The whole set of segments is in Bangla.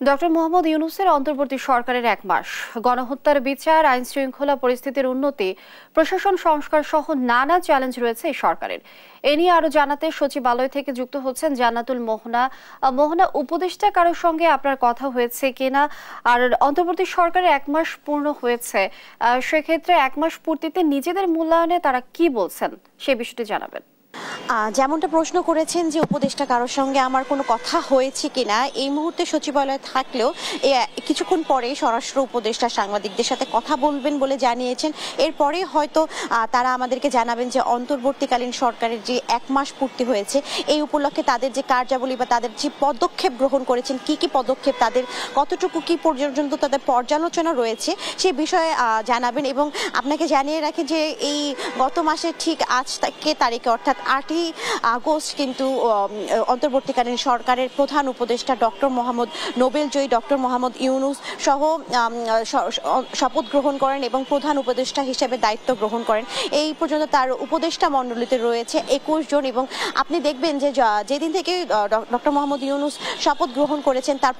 ডক্টর মোহাম্মদ ইউনূসের অন্তর্বর্তী সরকারের ১ মাস, গণহত্যার বিচার, আইন শৃঙ্খলা পরিস্থিতির উন্নতি, প্রশাসন সংস্কার সহ নানা চ্যালেঞ্জ রয়েছে এই সরকারের। এ নিয়ে আরো জানাতে সচিবালয় থেকে যুক্ত হচ্ছেন জান্নাতুল মোহনা। মোহনা, উপদেষ্টা কারোর সঙ্গে আপনার কথা হয়েছে কিনা? আর অন্তর্বর্তী সরকারের ১ মাস পূর্ণ হয়েছে, সেক্ষেত্রে ১ মাস পূর্তিতে নিজেদের মূল্যায়নে তারা কি বলছেন সে বিষয়টি জানাবেন। যেমনটা প্রশ্ন করেছেন যে উপদেষ্টা কারোর সঙ্গে আমার কোনো কথা হয়েছে কিনা, এই মুহূর্তে সচিবালয়ে থাকলেও কিছুক্ষণ পরে স্বরাষ্ট্র উপদেষ্টা সাংবাদিকদের সাথে কথা বলবেন বলে জানিয়েছেন। এরপরে হয়তো তারা আমাদেরকে জানাবেন যে অন্তর্বর্তীকালীন সরকারের যে ১ মাস পূর্তি হয়েছে এই উপলক্ষে তাদের যে কার্যাবলী বা তাদের যে পদক্ষেপ গ্রহণ করেছেন, কি কি পদক্ষেপ, তাদের কতটুকু কি পর্যন্ত তাদের পর্যালোচনা রয়েছে সে বিষয়ে জানাবেন। এবং আপনাকে জানিয়ে রাখি যে এই গত মাসের ঠিক আজ তারিখে অর্থাৎ ৮ই আগস্ট কিন্তু অন্তর্বর্তীকালীন সরকারের প্রধান উপদেষ্টা ডক্টর মোহাম্মদ নোবেলজয়ী ডক্টর মোহাম্মদ ইউনূস সহ শপথ গ্রহণ করেন এবং প্রধান উপদেষ্টা হিসেবে দায়িত্ব গ্রহণ করেন। এই পর্যন্ত তার উপদেষ্টা মণ্ডলীতে রয়েছে ২১ জন। এবং আপনি দেখবেন যে যেদিন থেকে ডক্টর মোহাম্মদ ইউনূস শপথ গ্রহণ করেছেন তার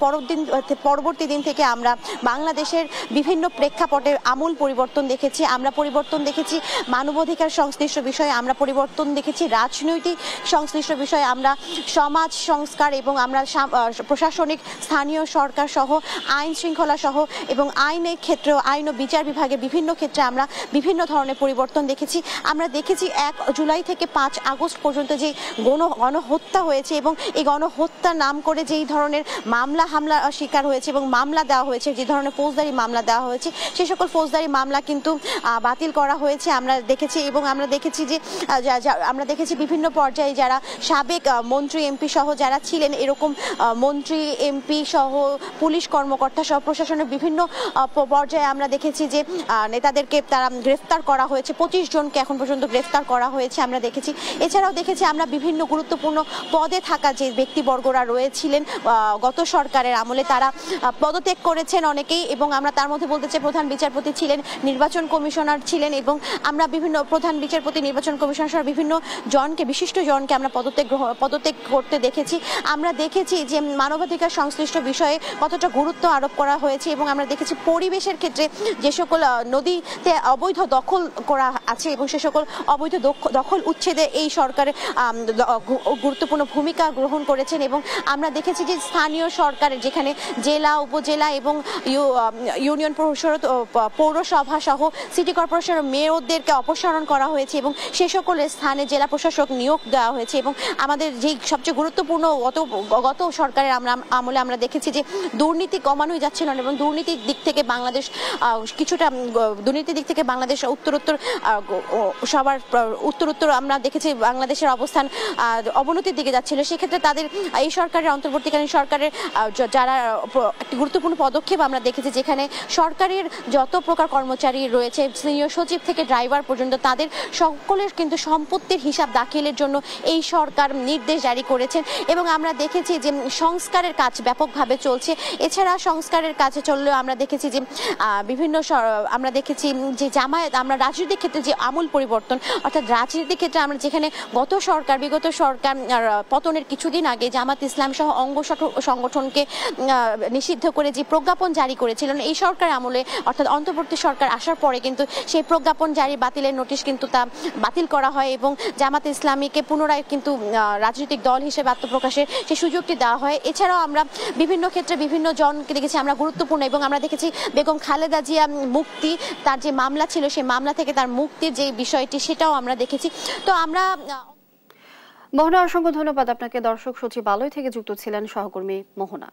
পরবর্তী দিন থেকে আমরা বাংলাদেশের বিভিন্ন প্রেক্ষাপটে আমূল পরিবর্তন দেখেছি। আমরা পরিবর্তন দেখেছি মানবাধিকার সংশ্লিষ্ট বিষয়ে, আমরা পরিবর্তন দেখেছি রাজনৈতিক সংশ্লিষ্ট বিষয়ে, আমরা সমাজ সংস্কার এবং আমরা প্রশাসনিক স্থানীয় সরকার সহ আইন শৃঙ্খলা সহ এবং আইনের ক্ষেত্রেও আইন ও বিচার বিভাগে বিভিন্ন ক্ষেত্রে আমরা বিভিন্ন ধরনের পরিবর্তন দেখেছি। আমরা দেখেছি ১ জুলাই থেকে ৫ আগস্ট পর্যন্ত যে গণহত্যা হয়েছে এবং এই গণহত্যার নাম করে যেই ধরনের হামলা শিকার হয়েছে এবং মামলা দেওয়া হয়েছে, যে ধরনের ফৌজদারি মামলা দেওয়া হয়েছে সে সকল ফৌজদারি মামলা কিন্তু বাতিল করা হয়েছে আমরা দেখেছি। এবং আমরা দেখেছি যে বিভিন্ন পর্যায়ে যারা সাবেক মন্ত্রী এমপি সহ যারা ছিলেন, এরকম মন্ত্রী এমপি সহ পুলিশ কর্মকর্তা সহ প্রশাসনের বিভিন্ন পর্যায়ে আমরা দেখেছি যে নেতাদেরকে তারা গ্রেফতার করা হয়েছে। ২৫ জনকে এখন পর্যন্ত গ্রেফতার করা হয়েছে আমরা দেখেছি। এছাড়াও দেখেছি আমরা বিভিন্ন গুরুত্বপূর্ণ পদে থাকা যে ব্যক্তিবর্গরা রয়েছিলেন গত সরকারের আমলে তারা পদত্যাগ করেছেন অনেকেই। এবং আমরা তার মধ্যে বলতে চাই প্রধান বিচারপতি ছিলেন, নির্বাচন কমিশনার ছিলেন এবং আমরা বিভিন্ন প্রধান বিচারপতি, নির্বাচন কমিশনার সহ বিভিন্ন বিশিষ্ট জনকে আমরা পদত্যাগ করতে দেখেছি। আমরা দেখেছি যে মানবাধিকার সংশ্লিষ্ট বিষয়ে কতটা গুরুত্ব আরোপ করা হয়েছে এবং আমরা দেখেছি পরিবেশের ক্ষেত্রে যে সকল নদীতে অবৈধ দখল করা আছে এবং সে সকল অবৈধ দখল উচ্ছেদে এই সরকারের গুরুত্বপূর্ণ ভূমিকা গ্রহণ করেছেন। এবং আমরা দেখেছি যে স্থানীয় সরকারের যেখানে জেলা, উপজেলা এবং ইউনিয়ন পরিষদ, পৌরসভা সহ সিটি কর্পোরেশনের মেয়রদেরকে অপসারণ করা হয়েছে এবং সে সকল স্থানে জেলা প্রশাসক নিয়োগ দেওয়া হয়েছে। এবং আমাদের যেই সবচেয়ে গুরুত্বপূর্ণ গত সরকারের আমলে আমরা দেখেছি যে দুর্নীতি কমানোই যাচ্ছিল না এবং দুর্নীতির দিক থেকে বাংলাদেশ উত্তরোত্তর আমরা দেখেছি বাংলাদেশের অবস্থান অবনতির দিকে যাচ্ছিল। সেক্ষেত্রে তাদের এই সরকারের অন্তর্বর্তীকালীন সরকারের যারা একটি গুরুত্বপূর্ণ পদক্ষেপ আমরা দেখেছি, যেখানে সরকারের যত প্রকার কর্মচারী রয়েছে সিনিয়র সচিব থেকে ড্রাইভার পর্যন্ত তাদের সকলের কিন্তু সম্পত্তির হিসাব দাখিলের জন্য এই সরকার নির্দেশ জারি করেছেন। এবং আমরা দেখেছি যে সংস্কারের কাজ ব্যাপকভাবে চলছে। এছাড়া সংস্কারের কাজে চললেও আমরা দেখেছি যে আমরা দেখেছি যে জামায়াত, আমরা রাজনৈতিক ক্ষেত্রে যে আমূল পরিবর্তন, অর্থাৎ রাজনীতির ক্ষেত্রে আমরা যেখানে বিগত সরকার পতনের কিছুদিন আগে জামাত ইসলাম সহ অঙ্গ সংগঠনকে নিষিদ্ধ করে যে প্রজ্ঞাপন জারি করেছিলেন, এই সরকার আমলে অর্থাৎ অন্তর্বর্তী সরকার আসার পরে কিন্তু সেই প্রজ্ঞাপন জারি বাতিলের নোটিশ কিন্তু তা বাতিল করা হয় এবং জামাত ইসলামীকে পুনরায় কিন্তু রাজনৈতিক দল হিসেবে আত্মপ্রকাশের সেই সুযোগটি দেওয়া হয়। এছাড়াও আমরা বিভিন্ন ক্ষেত্রে বিভিন্ন জনকে দেখেছি আমরা গুরুত্বপূর্ণ এবং আমরা দেখেছি বেগম খালেদা জিয়া মুক্তি, তার যে মামলা ছিল সেই মামলা থেকে তার মুক্তির যে বিষয়টি সেটাও আমরা দেখেছি। তো আমরা মোহনা, অসংখ্য ধন্যবাদ আপনাকে। দর্শক, সচিবালয় থেকে যুক্ত ছিলেন সহকর্মী মোহনা।